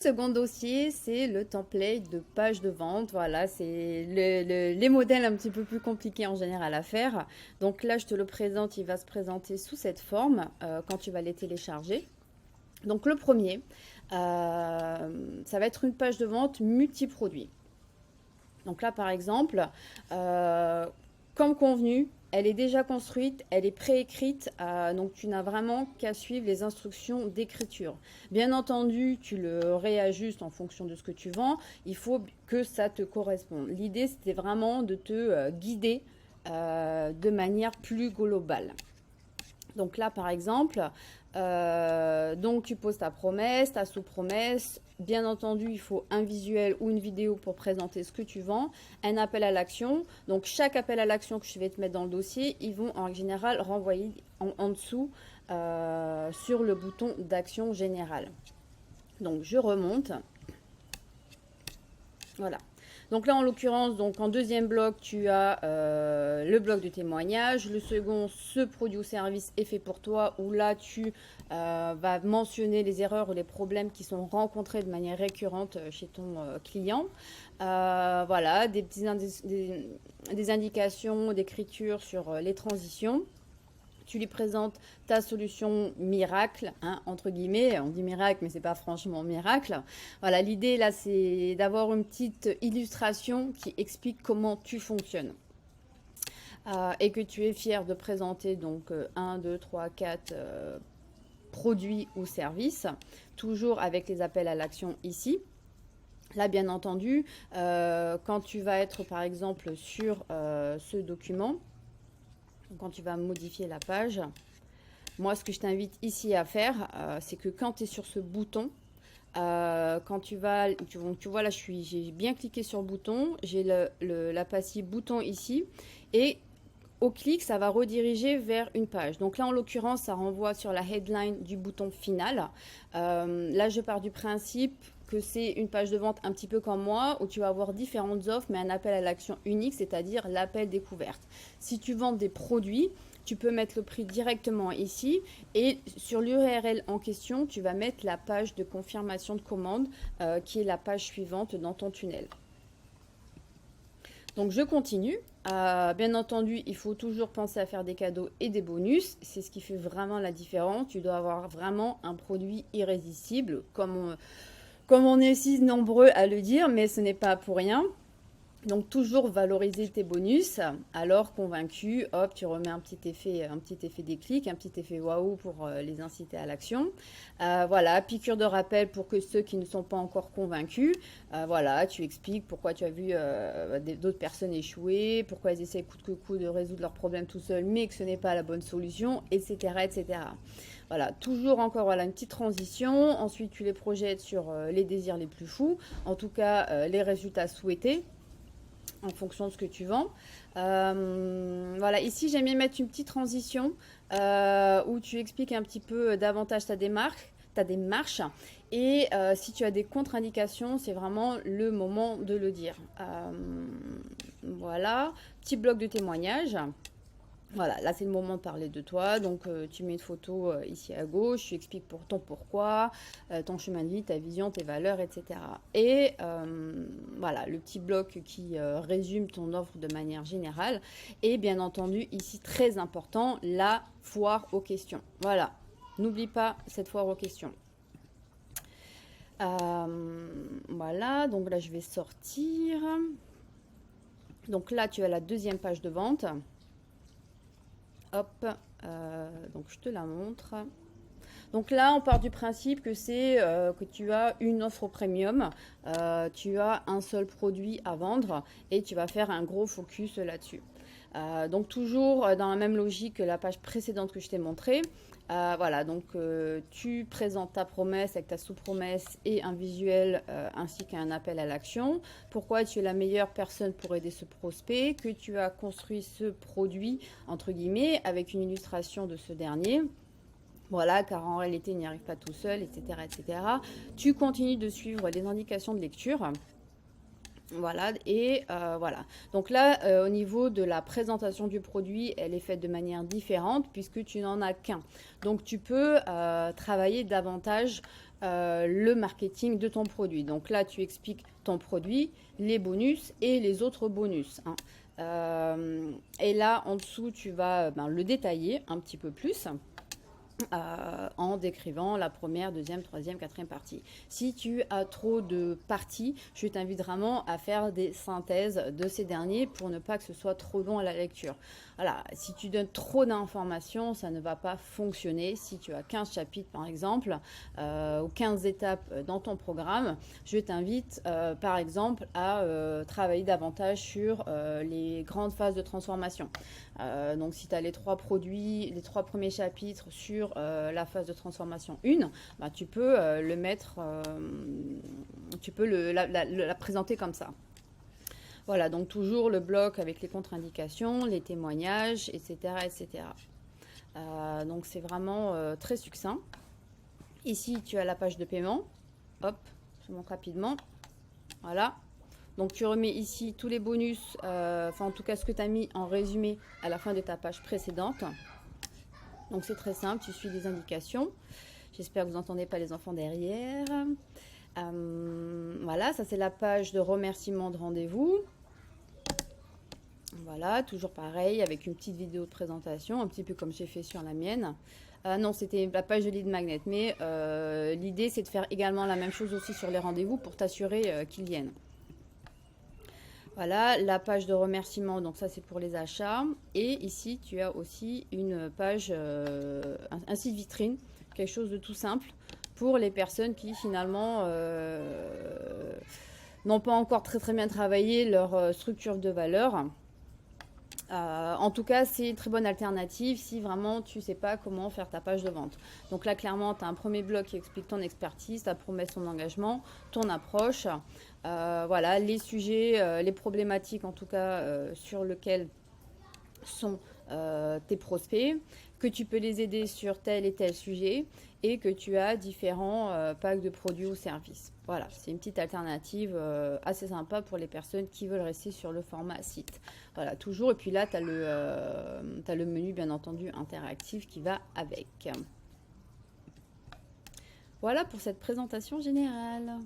Second dossier, c'est le template de page de vente. Voilà, c'est les modèles un petit peu plus compliqués en général à faire. Donc là, je te le présente, il va se présenter sous cette forme quand tu vas les télécharger. Donc le premier, ça va être une page de vente multi-produits. Donc là, par exemple, comme convenu, elle est déjà construite, elle est préécrite, donc tu n'as vraiment qu'à suivre les instructions d'écriture. Bien entendu, tu le réajustes en fonction de ce que tu vends, il faut que ça te corresponde. L'idée, c'était vraiment de te guider de manière plus globale. Donc là, par exemple, donc tu poses ta promesse, ta sous-promesse. Bien entendu, il faut un visuel ou une vidéo pour présenter ce que tu vends. Un appel à l'action. Donc chaque appel à l'action que je vais te mettre dans le dossier, ils vont en général renvoyer en dessous sur le bouton d'action générale. Donc je remonte. Voilà. Donc là, en l'occurrence, donc en deuxième bloc, tu as le bloc de témoignage. Le second, ce produit ou service est fait pour toi, où là, tu vas mentionner les erreurs ou les problèmes qui sont rencontrés de manière récurrente chez ton client. Voilà, des indications d'écriture sur les transitions. Tu lui présentes ta solution miracle, hein, entre guillemets. On dit miracle, mais c'est pas franchement miracle. Voilà, l'idée là, c'est d'avoir une petite illustration qui explique comment tu fonctionnes. Et que tu es fier de présenter donc 1, 2, 3, 4 produits ou services, toujours avec les appels à l'action ici. Là, bien entendu, quand tu vas être par exemple sur ce document, quand tu vas modifier la page, moi, ce que je t'invite ici à faire, c'est que quand tu es sur ce bouton, quand tu vois là, j'ai bien cliqué sur bouton, j'ai la pastille bouton ici, et au clic, ça va rediriger vers une page. Donc là, en l'occurrence, ça renvoie sur la headline du bouton final. Là, je pars du principe que c'est une page de vente un petit peu comme moi, où tu vas avoir différentes offres, mais un appel à l'action unique, c'est-à-dire l'appel découverte. Si tu vends des produits, tu peux mettre le prix directement ici, et sur l'URL en question, tu vas mettre la page de confirmation de commande, qui est la page suivante dans ton tunnel. Donc je continue. Bien entendu, il faut toujours penser à faire des cadeaux et des bonus. C'est ce qui fait vraiment la différence. Tu dois avoir vraiment un produit irrésistible, comme on est si nombreux à le dire, mais ce n'est pas pour rien. Donc toujours valoriser tes bonus. Alors convaincu, hop, tu remets un petit effet déclic, un petit effet waouh pour les inciter à l'action. Voilà, piqûre de rappel pour que ceux qui ne sont pas encore convaincus, voilà, tu expliques pourquoi tu as vu d'autres personnes échouer, pourquoi elles essaient coûte que coûte de résoudre leurs problèmes tout seuls, mais que ce n'est pas la bonne solution, etc., etc. Voilà, toujours encore voilà, une petite transition. Ensuite, tu les projettes sur les désirs les plus fous, en tout cas les résultats souhaités en fonction de ce que tu vends. Voilà, ici j'aime bien mettre une petite transition où tu expliques un petit peu davantage ta démarche. Et si tu as des contre-indications, c'est vraiment le moment de le dire. Voilà, petit bloc de témoignage. Voilà, là c'est le moment de parler de toi. Donc tu mets une photo ici à gauche, tu expliques pour ton pourquoi, ton chemin de vie, ta vision, tes valeurs, etc. Et voilà, le petit bloc qui résume ton offre de manière générale. Et bien entendu, ici très important, la foire aux questions. Voilà, n'oublie pas cette foire aux questions. Voilà, donc là je vais sortir. Donc là tu as la deuxième page de vente. Hop, donc je te la montre. Donc là, on part du principe que c'est que tu as une offre premium, tu as un seul produit à vendre et tu vas faire un gros focus là-dessus. Donc toujours dans la même logique que la page précédente que je t'ai montrée. Voilà, donc tu présentes ta promesse avec ta sous-promesse et un visuel ainsi qu'un appel à l'action. Pourquoi tu es la meilleure personne pour aider ce prospect, que tu as construit ce produit, entre guillemets, avec une illustration de ce dernier. Voilà, car en réalité, il n'y arrive pas tout seul, etc., etc. Tu continues de suivre les indications de lecture. Voilà, et voilà. Donc là, au niveau de la présentation du produit, elle est faite de manière différente puisque tu n'en as qu'un. Donc tu peux travailler davantage le marketing de ton produit. Donc là, tu expliques ton produit, les bonus et les autres bonus, hein. Et là, en dessous, tu vas le détailler un petit peu plus. En décrivant la première, deuxième, troisième, quatrième partie. Si tu as trop de parties, je t'invite vraiment à faire des synthèses de ces derniers pour ne pas que ce soit trop long à la lecture. Voilà, si tu donnes trop d'informations, ça ne va pas fonctionner. Si tu as 15 chapitres par exemple, ou 15 étapes dans ton programme, je t'invite par exemple à travailler davantage sur les grandes phases de transformation. Donc si tu as les 3 produits, les 3 premiers chapitres sur la phase de transformation 1, tu peux le mettre, tu peux la présenter comme ça. Voilà, donc toujours le bloc avec les contre-indications, les témoignages, etc. etc. Donc c'est vraiment très succinct. Ici, tu as la page de paiement. Hop, je montre rapidement. Voilà. Donc tu remets ici tous les bonus, enfin en tout cas ce que tu as mis en résumé à la fin de ta page précédente. Donc c'est très simple, tu suis des indications. J'espère que vous n'entendez pas les enfants derrière. Voilà, ça c'est la page de remerciement de rendez-vous. Voilà, toujours pareil, avec une petite vidéo de présentation, un petit peu comme j'ai fait sur la mienne. Non, c'était la page de lead magnet, mais l'idée c'est de faire également la même chose aussi sur les rendez-vous pour t'assurer qu'ils viennent. Voilà, la page de remerciement, donc ça c'est pour les achats. Et ici, tu as aussi une page, un site vitrine, quelque chose de tout simple pour les personnes qui finalement n'ont pas encore très bien travaillé leur structure de valeur. En tout cas, c'est une très bonne alternative si vraiment tu ne sais pas comment faire ta page de vente. Donc là, clairement, tu as un premier bloc qui explique ton expertise, ta promesse, ton engagement, ton approche. Voilà, les sujets, les problématiques en tout cas sur lesquelles sont tes prospects, que tu peux les aider sur tel et tel sujet et que tu as différents packs de produits ou services. Voilà, c'est une petite alternative assez sympa pour les personnes qui veulent rester sur le format site. Voilà, toujours. Et puis là, tu as le menu, bien entendu, interactif qui va avec. Voilà pour cette présentation générale.